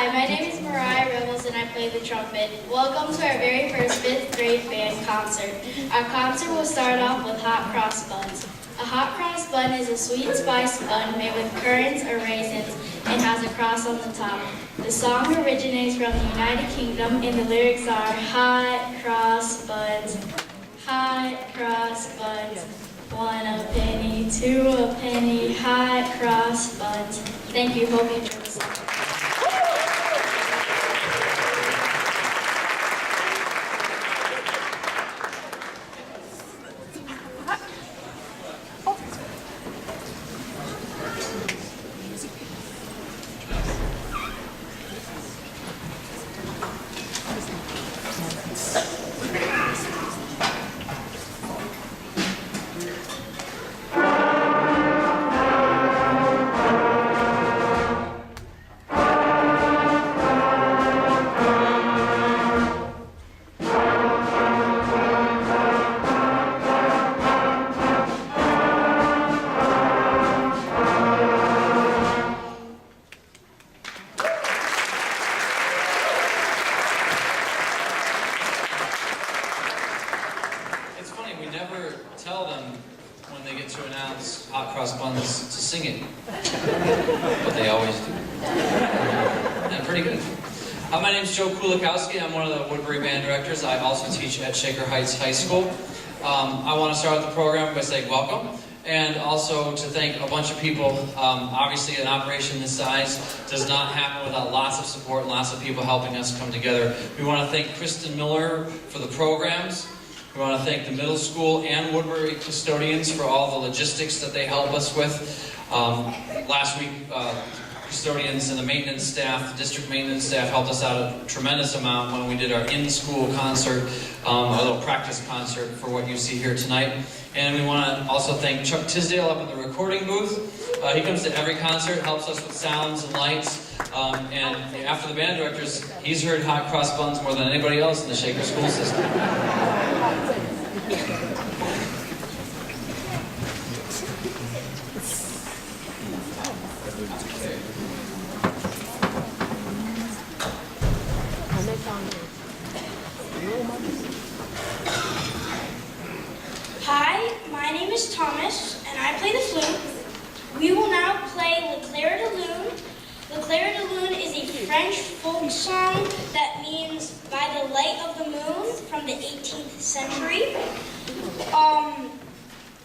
Hi, my name is Mariah Rebels and I play the trumpet. Welcome to our very first 5th grade band concert. Our concert will start off with hot cross buns. A hot cross bun is a sweet spice bun made with currants or raisins and has a cross on the top. The song originates from the United Kingdom and the lyrics are hot cross buns, hot cross buns. 1 a penny, 2 a penny, hot cross buns. Thank you. Hope you enjoy the song. We never tell them when they get to announce hot cross buns to sing it, but they always do. Yeah, pretty good. My name's Joe Kulikowski. I'm one of the Woodbury band directors. I also teach at Shaker Heights High School. I want to start the program by saying welcome, and also to thank a bunch of people. Obviously, an operation this size does not happen without lots of support and lots of people helping us come together. We want to thank Kristen Miller for the programs. We want to thank the middle school and Woodbury custodians for all the logistics that they help us with. Last week, custodians and the maintenance staff, the district maintenance staff, helped us out a tremendous amount when we did our in-school concert, a little practice concert for what you see here tonight. And we want to also thank Chuck Tisdale up in the recording booth. He comes to every concert, helps us with sounds and lights. And after the band directors, he's heard hot cross buns more than anybody else in the Shaker school system. Hi, my name is Thomas, and I play the flute. We will now play Le Clair de Lune. Le Clair de Lune is a French folk song that means by the light of the moon from the 18th century.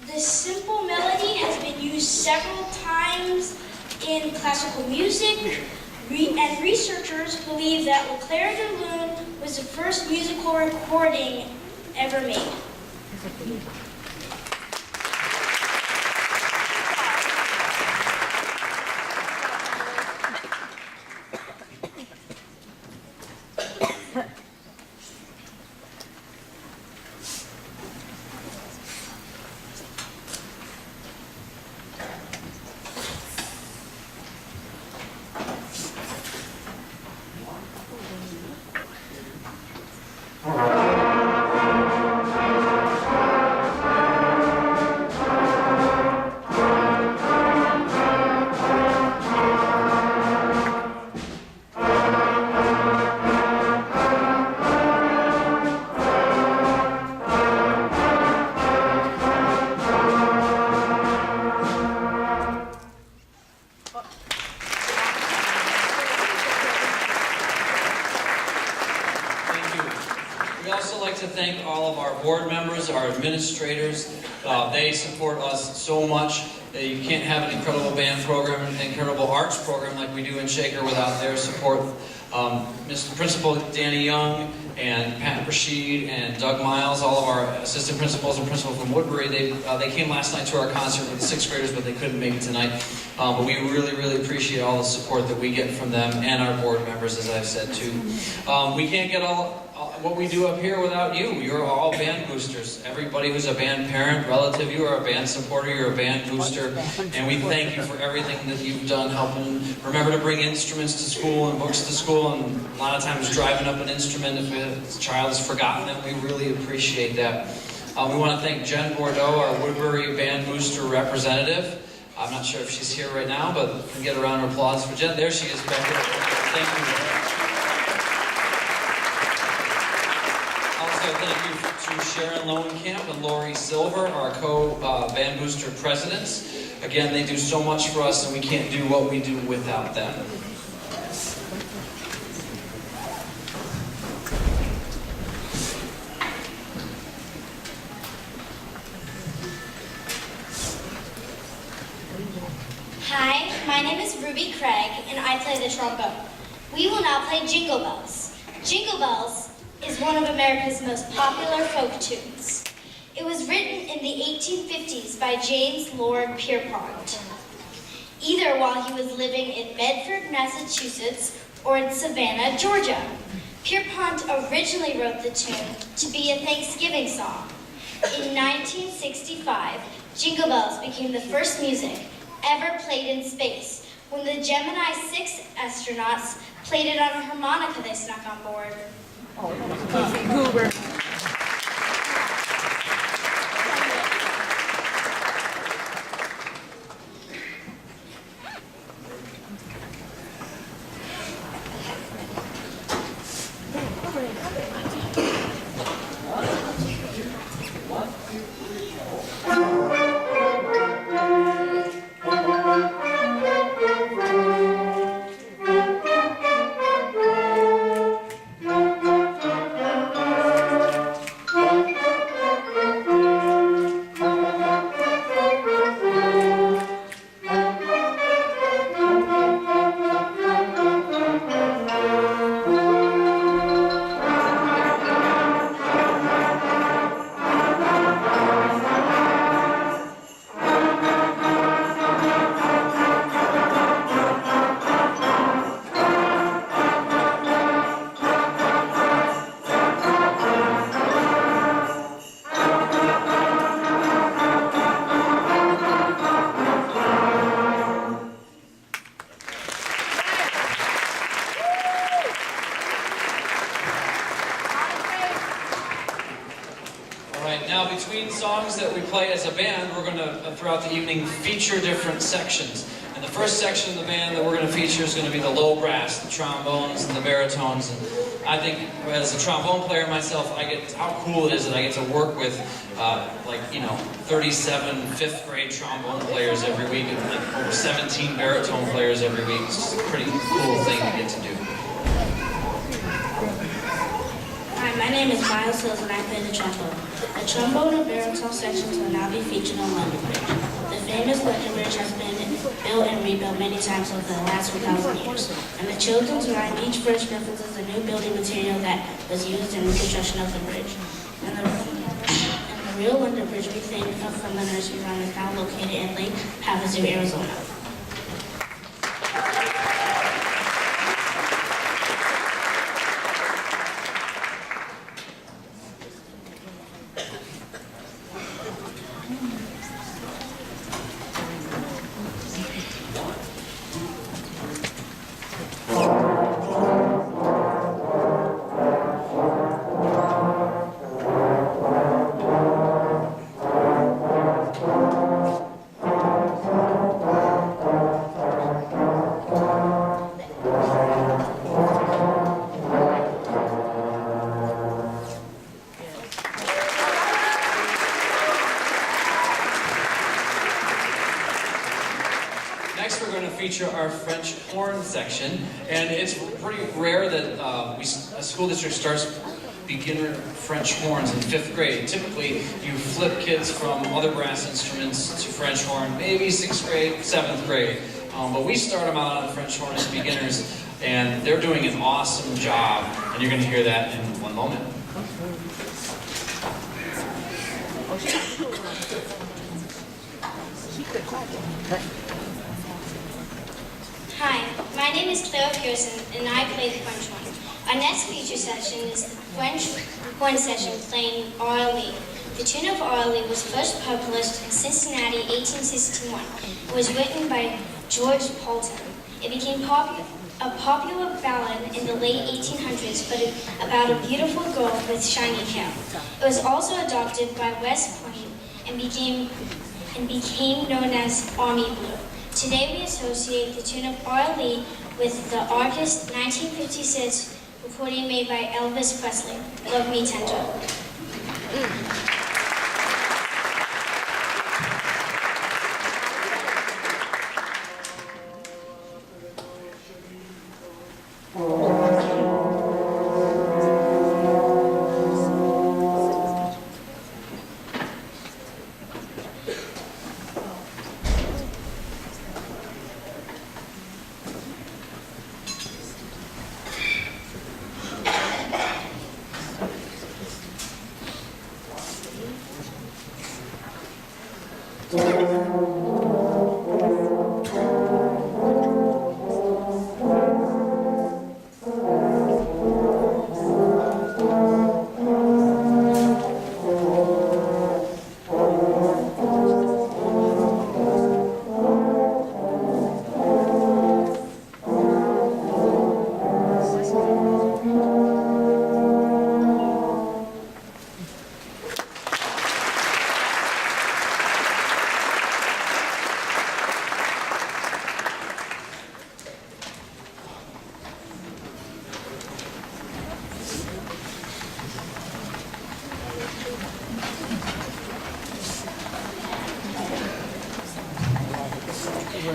This simple melody has been used several times in classical music, and researchers believe that Le Clair de Lune was the first musical recording ever made. We'd also like to thank all of our board members, our administrators. They support us so much. You can't have an incredible band program, an incredible arts program like we do in Shaker without their support. Mr. Principal Danny Young and Pat Rashid and Doug Miles, all of our assistant principals and principal from Woodbury, they came last night to our concert with the 6th graders, but they couldn't make it tonight. But we really, really appreciate all the support that we get from them and our board members, as I've said too. We can't get all what we do up here without you. You're all band boosters. Everybody who's a band parent, relative, you are a band supporter, you're a band booster, and we thank you for everything that you've done, helping remember to bring instruments to school and books to school, and a lot of times driving up an instrument if a child has forgotten it. We really appreciate that. We want to thank Jen Bordeaux, our Woodbury band booster representative. I'm not sure if she's here right now, but we can get a round of applause for Jen. There she is back there. Thank you. Also, thank you to Sharon Lowenkamp and Lori Silver, our co-Band Booster presidents. Again, they do so much for us, and we can't do what we do without them. Hi, my name is Ruby Craig, and I play the trombone. We will now play Jingle Bells. Jingle Bells is one of America's most popular folk tunes. It was written in the 1850s by James Lord Pierpont, either while he was living in Medford, Massachusetts, or in Savannah, Georgia. Pierpont originally wrote the tune to be a Thanksgiving song. In 1965, Jingle Bells became the first music ever played in space when the Gemini 6 astronauts played it on a harmonica they snuck on board. Goober. Now, between songs that we play as a band, we're going to, throughout the evening, feature different sections. And the first section of the band that we're going to feature is going to be the low brass, the trombones and the baritones. And I think, as a trombone player myself, how cool it is that I get to work with, 37 fifth grade trombone players every week and over 17 baritone players every week. It's just a pretty cool thing to get to do. Hi, my name is Miles Hills and I play the trombone. The trombone and baritone sections will now be featured on London Bridge. The famous London Bridge has been built and rebuilt many times over the last 1,000 years. And the children's rhyme each verse references a new building material that was used in the construction of the bridge. And the real London Bridge we think of from the nursery rhyme is now located in Lake Havasu, Arizona. Next, we're going to feature our French horn section, and it's pretty rare that a school district starts beginner French horns in 5th grade. Typically, you flip kids from other brass instruments to French horn, maybe 6th grade, 7th grade. But we start them out on French horn as beginners, and they're doing an awesome job, and you're going to hear that in one moment. Hi, my name is Clara Pearson, and I play the French horn. Our next feature session is the French horn section playing R.L.E. The tune of R.L.E. was first published in Cincinnati, 1861. It was written by George Poulton. It became a popular ballad in the late 1800s, about a beautiful girl with shiny hair. It was also adopted by West Point and became known as Army Blue. Today we associate the tune of Our Lee with the August 1956 recording made by Elvis Presley, Love Me Tender.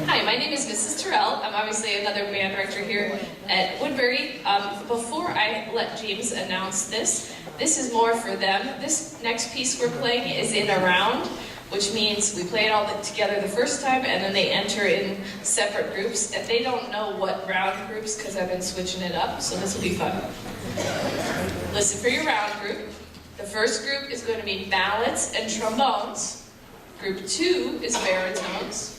Hi, my name is Mrs. Terrell. I'm obviously another band director here at Woodbury. Before I let James announce this is more for them. This next piece we're playing is in a round, which means we play it all together the first time and then they enter in separate groups. And they don't know what round groups because I've been switching it up, so this will be fun. Listen for your round group. The first group is going to be ballads and trombones. Group 2 is baritones.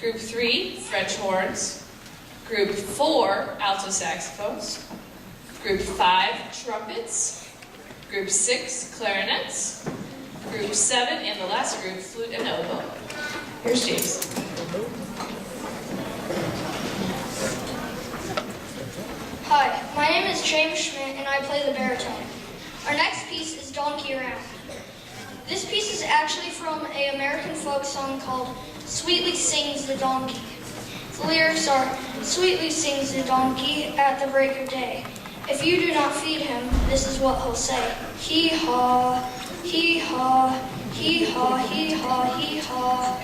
Group 3, French horns. Group 4, alto saxophones. Group 5, trumpets. Group 6, clarinets. Group 7, and the last group, flute and oboe. Here's James. Hi, my name is James Schmidt and I play the baritone. Our next piece is Donkey Around. This piece is actually from an American folk song called Sweetly Sings the Donkey. The lyrics are, sweetly sings the donkey at the break of day. If you do not feed him, this is what he'll say. Hee-haw, hee-haw, hee-haw, hee-haw, hee-haw.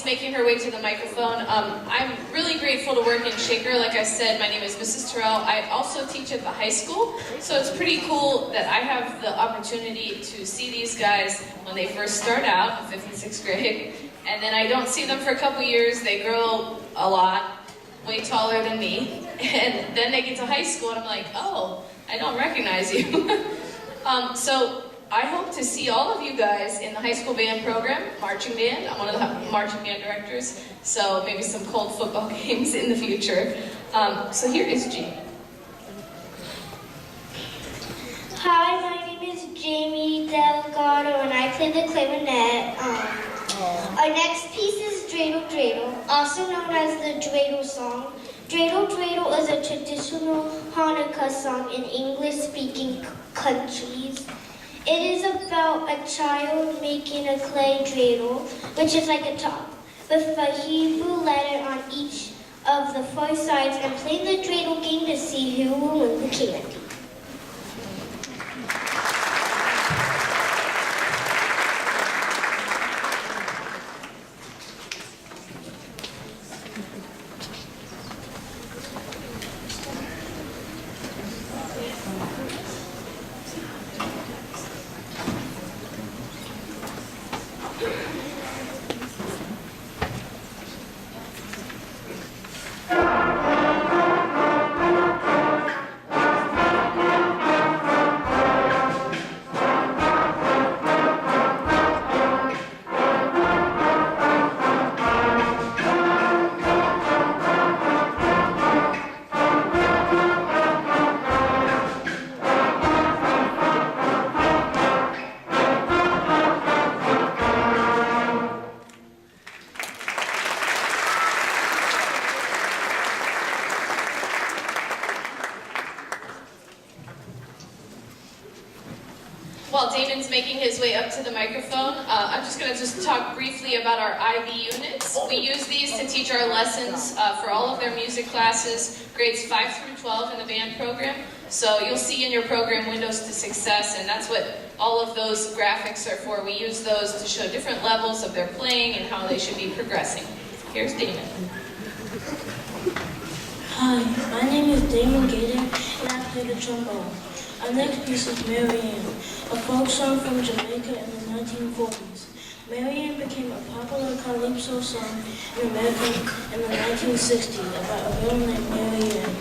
making her way to the microphone. I'm really grateful to work in Shaker. Like I said, my name is Mrs. Terrell. I also teach at the high school, so it's pretty cool that I have the opportunity to see these guys when they first start out in 5th and 6th grade, and then I don't see them for a couple years. They grow a lot, way taller than me, and then they get to high school, and I'm like, oh, I don't recognize you. So I hope to see all of you guys in the high school band program, marching band. I'm one of the marching band directors, so maybe some cold football games in the future. So here is Jean. Hi, my name is Jamie Delgado, and I play the clarinet. Our next piece is Dreidel Dreidel, also known as the Dreidel song. Dreidel Dreidel is a traditional Hanukkah song in English-speaking countries. It is about a child making a clay dreidel, which is like a top, with a Hebrew letter on each of the 4 sides, and playing the dreidel game to see who will win the candy. While Damon's making his way up to the microphone, I'm just going to talk briefly about our IB units. We use these to teach our lessons for all of their music classes, grades 5 through 12 in the band program. So you'll see in your program Windows to Success, and that's what all of those graphics are for. We use those to show different levels of their playing and how they should be progressing. Here's Damon. Hi, my name is Damon Gator, and I play the trombone. Our next piece is Marianne, a folk song from Jamaica in the 1940s. Marianne became a popular calypso song in America in the 1960s about a girl named Marianne.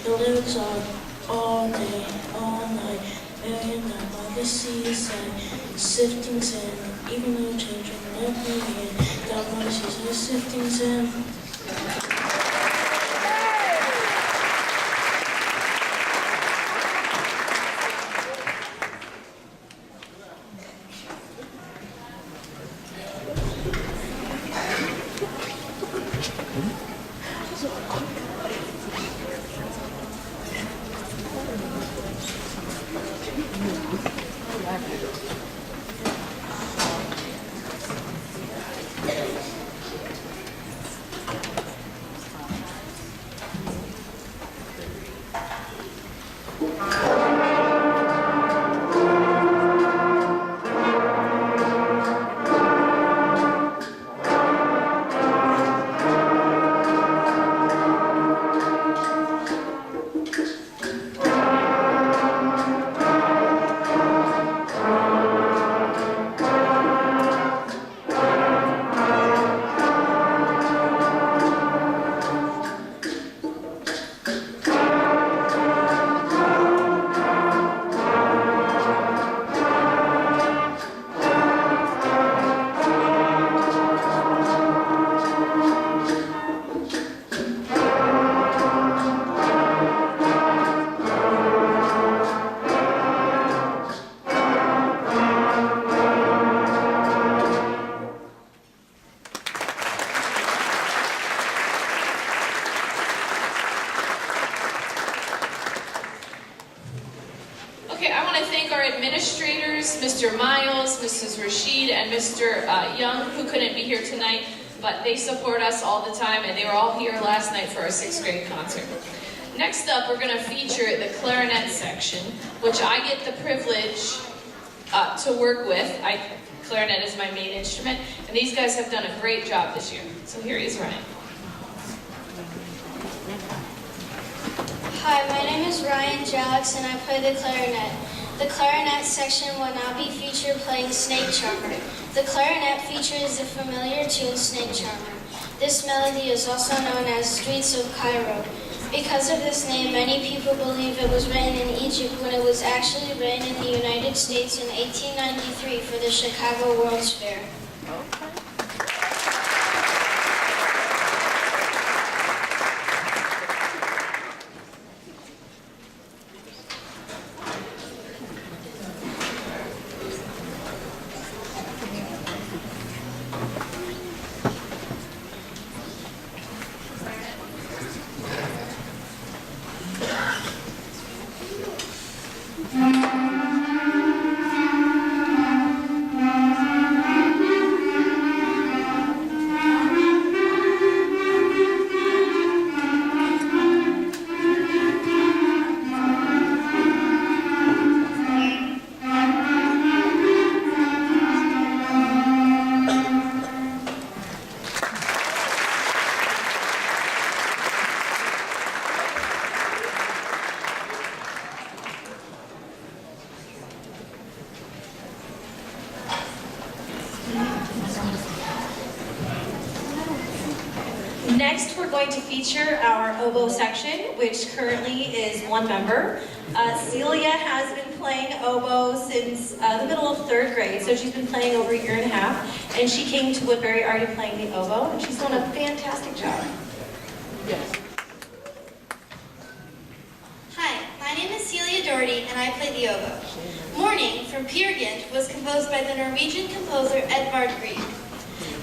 The lyrics are, all day, all night, Marianne down by the seaside, sifting sand, even though children left Marianne down by the seaside, sifting sand. Mr. Miles, Mrs. Rashid, and Mr. Young, who couldn't be here tonight, but they support us all the time, and they were all here last night for our 6th grade concert. Next up, we're going to feature the clarinet section, which I get the privilege to work with. Clarinet is my main instrument, and And these guys have done a great job this year. So here is Ryan. Hi, my name is Ryan Jalix and I play the clarinet. The clarinet section will now be featured playing Snake Charmer. The clarinet features the familiar tune Snake Charmer. This melody is also known as Streets of Cairo. Because of this name, many people believe it was written in Egypt when it was actually written in the United States in 1893 for the Chicago World's Fair. Next, we're going to feature our oboe section, which currently is one member. Celia has been playing oboe since the middle of 3rd grade, so she's been playing over a year and a half, and she came to Woodbury already playing the oboe, and she's done a fantastic job. Hi, my name is Celia Doherty, and I play the oboe. Morning from Peer Gynt was composed by the Norwegian composer Edvard Grieg.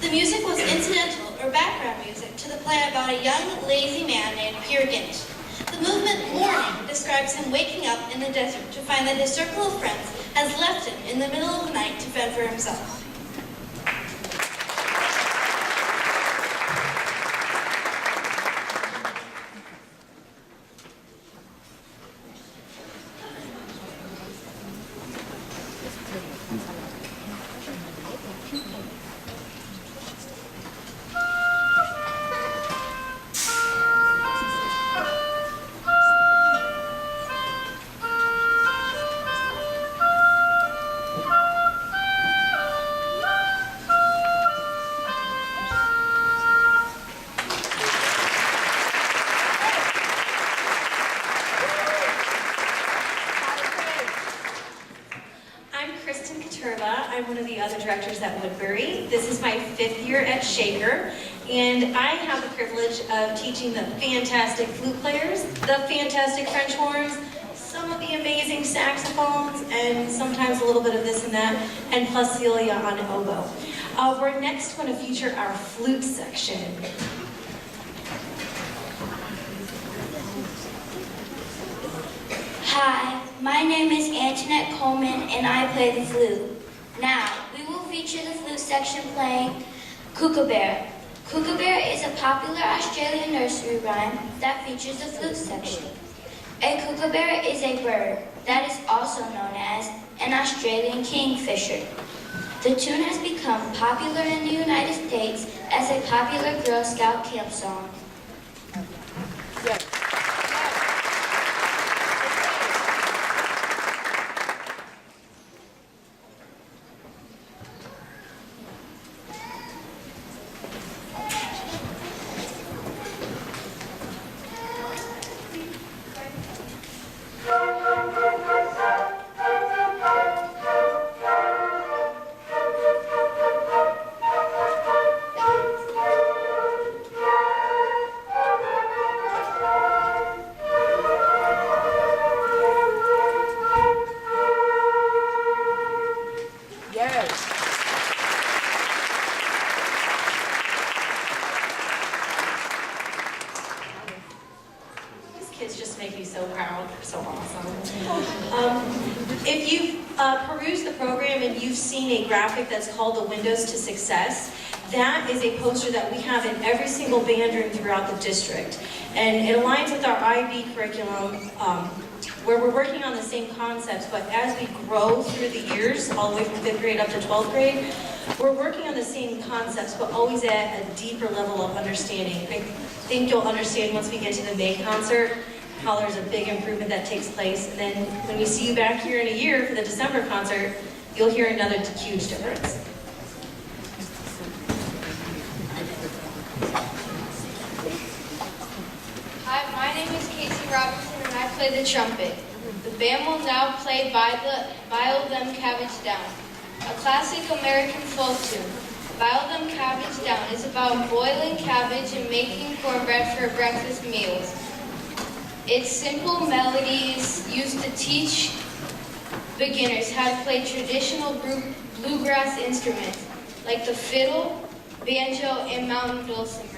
The music was incidental or background music to the play about a young, lazy man named Peer Gynt. The movement Morning describes him waking up in the desert to find that his circle of friends has left him in the middle of the night to fend for himself. I'm one of the other directors at Woodbury. This is my 5th year at Shaker, and I have the privilege of teaching the fantastic flute players, the fantastic French horns, some of the amazing saxophones, and sometimes a little bit of this and that, and plus Celia on oboe. We're next going to feature our flute section. Hi, my name is Antoinette Coleman and I play the flute. Now, we will feature the flute section playing Kookaburra. Kookaburra is a popular Australian nursery rhyme that features the flute section. A kookaburra is a bird that is also known as an Australian kingfisher. The tune has become popular in the United States as a popular Girl Scout camp song. Kids just make me so proud. They're so awesome. If you've perused the program and you've seen a graphic that's called the Windows to Success, that is a poster that we have in every single band room throughout the district. And it aligns with our IB curriculum where we're working on the same concepts, but as we grow through the years, all the way from 5th grade up to 12th grade, We're working on the same concepts, but always at a deeper level of understanding. I think you'll understand once we get to the May concert how there's a big improvement that takes place. And then when we see you back here in a year for the December concert, you'll hear another huge difference. Hi, my name is Casey Robinson and I play the trumpet. The band will now play Bile Them Cabbage Down, a classic American folk tune. Bile Them Cabbage Down is about boiling cabbage and making cornbread for breakfast meals. Its simple melody is used to teach beginners how to play traditional bluegrass instruments like the fiddle, banjo, and mountain dulcimer.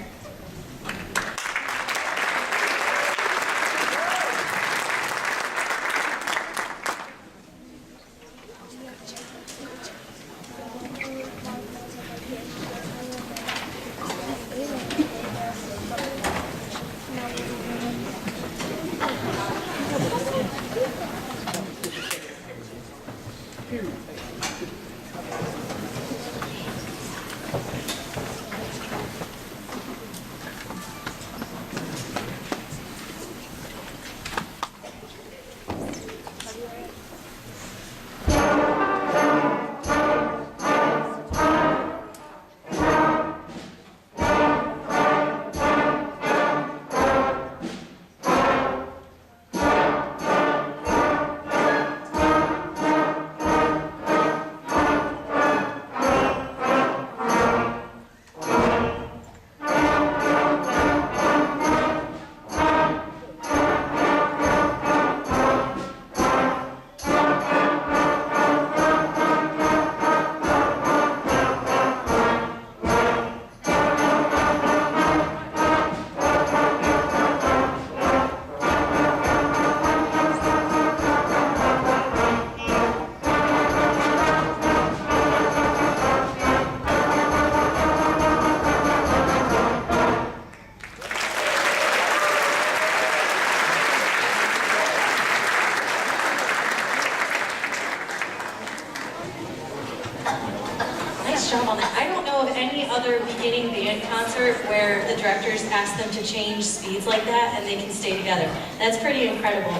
I don't know of any other beginning band concert where the directors ask them to change speeds like that and they can stay together. That's pretty incredible.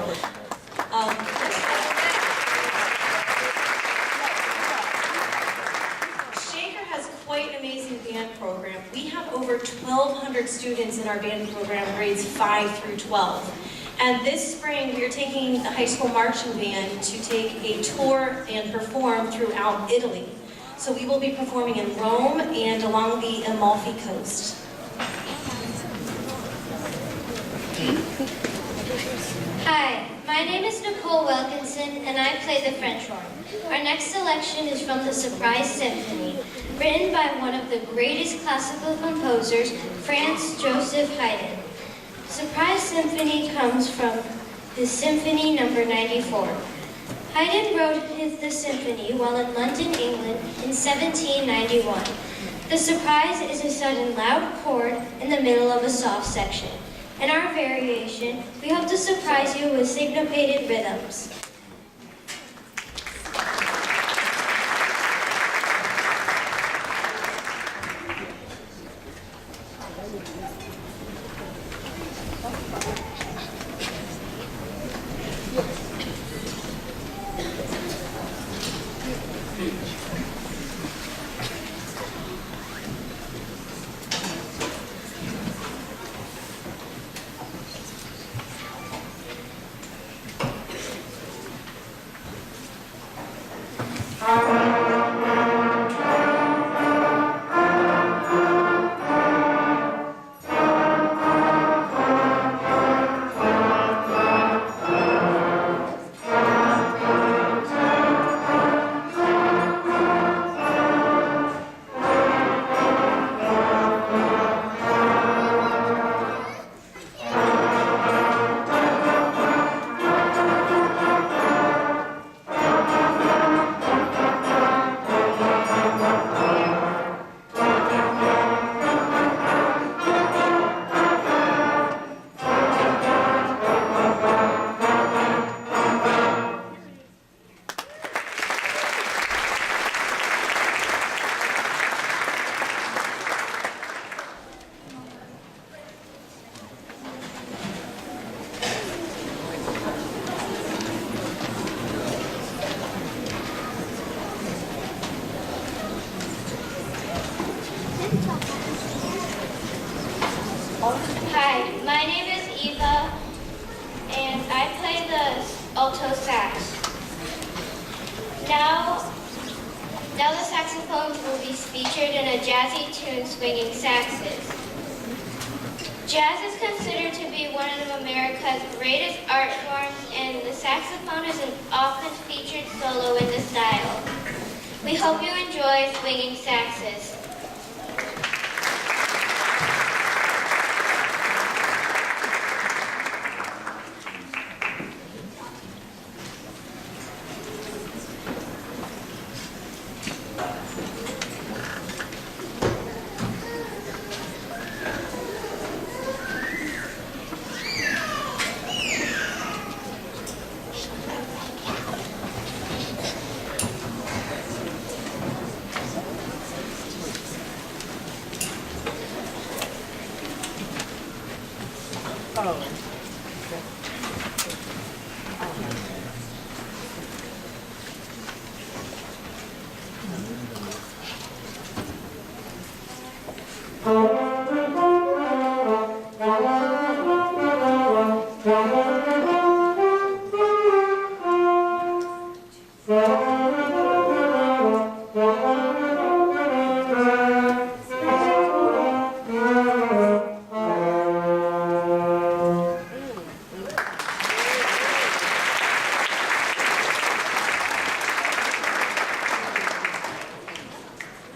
Shaker has quite an amazing band program. We have over 1,200 students in our band program, grades 5 through 12. And this spring, we are taking the high school marching band to take a tour and perform throughout Italy. So we will be performing in Rome and along the Amalfi Coast. Hi, my name is Nicole Wilkinson and I play the French horn. Our next selection is from the Surprise Symphony, written by one of the greatest classical composers, Franz Joseph Haydn. Surprise Symphony comes from the Symphony No. 94. Haydn wrote the symphony while in London, England in 1791. The surprise is a sudden loud chord in the middle of a soft section. In our variation, we hope to surprise you with syncopated rhythms. Hi, my name is Eva, and I play the alto sax. Now the saxophones will be featured in a jazzy tune, Swinging Saxes. Jazz is considered to be one of America's greatest art forms, and the saxophone is an often featured solo in the style. We hope you enjoy Swinging Saxes.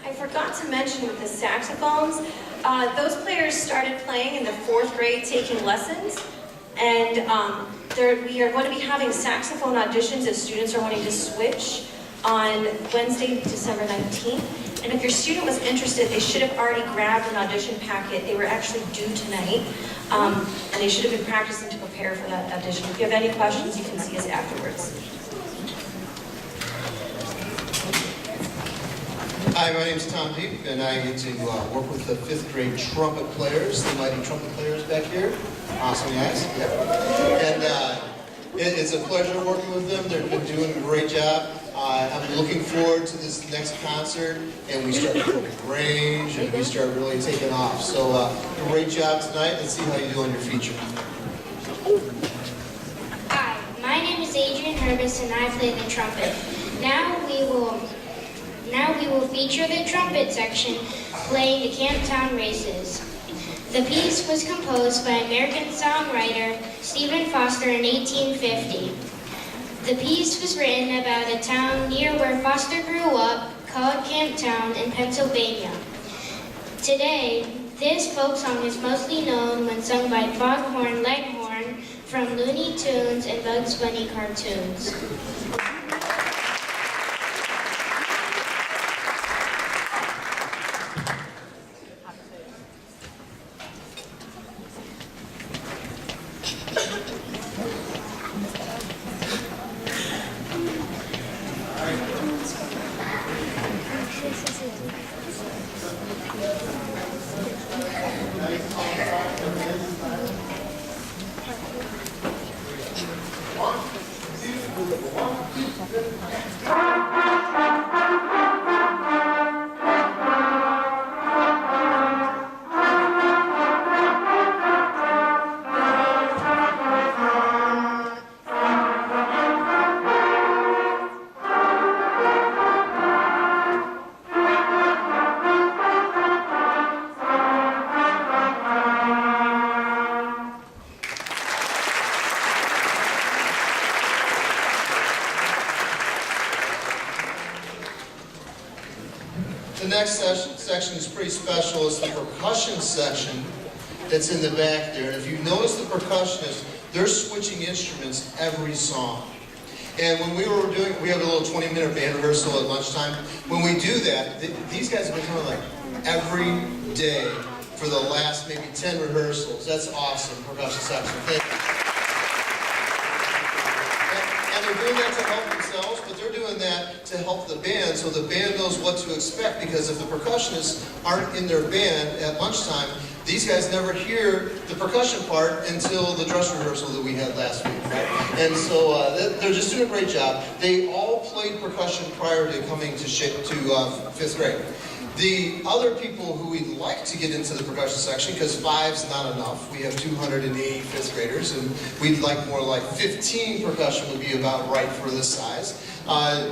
I forgot to mention with the saxophones, those players started playing in the 4th grade, taking lessons, and we are going to be having saxophone auditions if students are wanting to switch on Wednesday, December 19th. And if your student was interested, they should have already grabbed an audition packet. They were actually due tonight, and they should have been practicing to prepare for that audition. If you have any questions, you can see us afterwards. Hi, my name is Tom Deep, and I get to work with the 5th grade trumpet players, the mighty trumpet players back here. Awesome guys. Yep. And it's a pleasure working with them. They've been doing a great job. I'm looking forward to this next concert, and we start building range, and we start really taking off. So, great job tonight. Let's see how you do on your feature. Hi, my name is Adrian Herbis, and I play the trumpet. Now we will feature the trumpet section playing the Camptown Races. The piece was composed by American songwriter Stephen Foster in 1850. The piece was written about a town near where Foster grew up called Camptown in Pennsylvania. Today, this folk song is mostly known when sung by Foghorn Leghorn from Looney Tunes and Bugs Bunny cartoons. The next section is pretty special. It's the percussion section that's in the back there. And if you notice the percussionists, they're switching instruments every song. And when we have a little 20-minute band rehearsal at lunchtime. When we do that, these guys have been coming like every day for the last maybe 10 rehearsals. That's awesome, percussion section. Thank you. And they're doing that to help themselves, but they're doing that to help the band, so the band knows what to expect, because if the percussionists aren't in their band at lunchtime, these guys never hear the percussion part until the dress rehearsal that we had last week, right? And so they're just doing a great job. They all played percussion prior to coming to 5th grade. The other people who we'd like to get into the percussion section, because 5's not enough, we have 280 fifth graders, and we'd like more like 15 percussion would be about right for this size.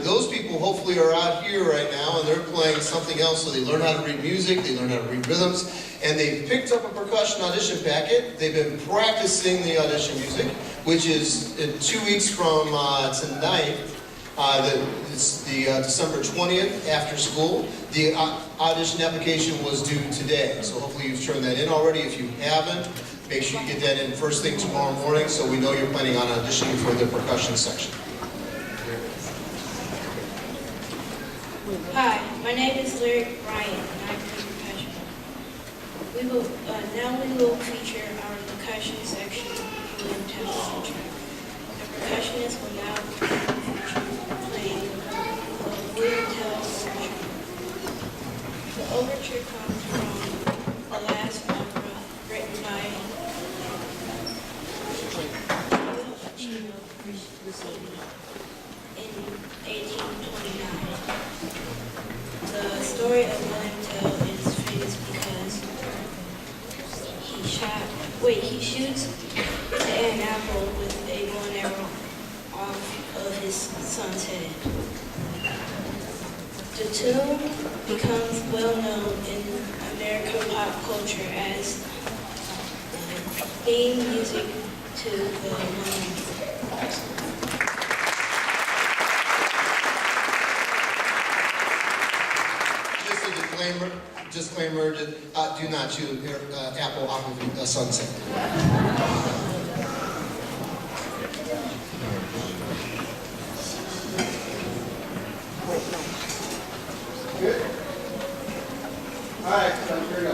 Those people hopefully are out here right now, and they're playing something else, so they learn how to read music, they learn how to read rhythms, and they've picked up a percussion audition packet. They've been practicing the audition music, which is in 2 weeks from tonight. It's the December 20th after school. The audition application was due today, so hopefully you've turned that in already. If you haven't, make sure you get that in first thing tomorrow morning so we know you're planning on auditioning for the percussion section. Hi, my name is Lyric Bryant, and I play percussion. Now we will feature our percussion section, William Tell Soundtrack. The percussionist will now feature playing William Tell Soundtrack. The overture comes from The Last Opera, written by Gino Rossini in 1829. The story of William Tell is famous because he shoots an apple with a bow and arrow off of his son's head. The tune becomes well known in American pop culture as theme music to the movie. Disclaimer, do not chew apple off of the sunset. Good? All right, here we go.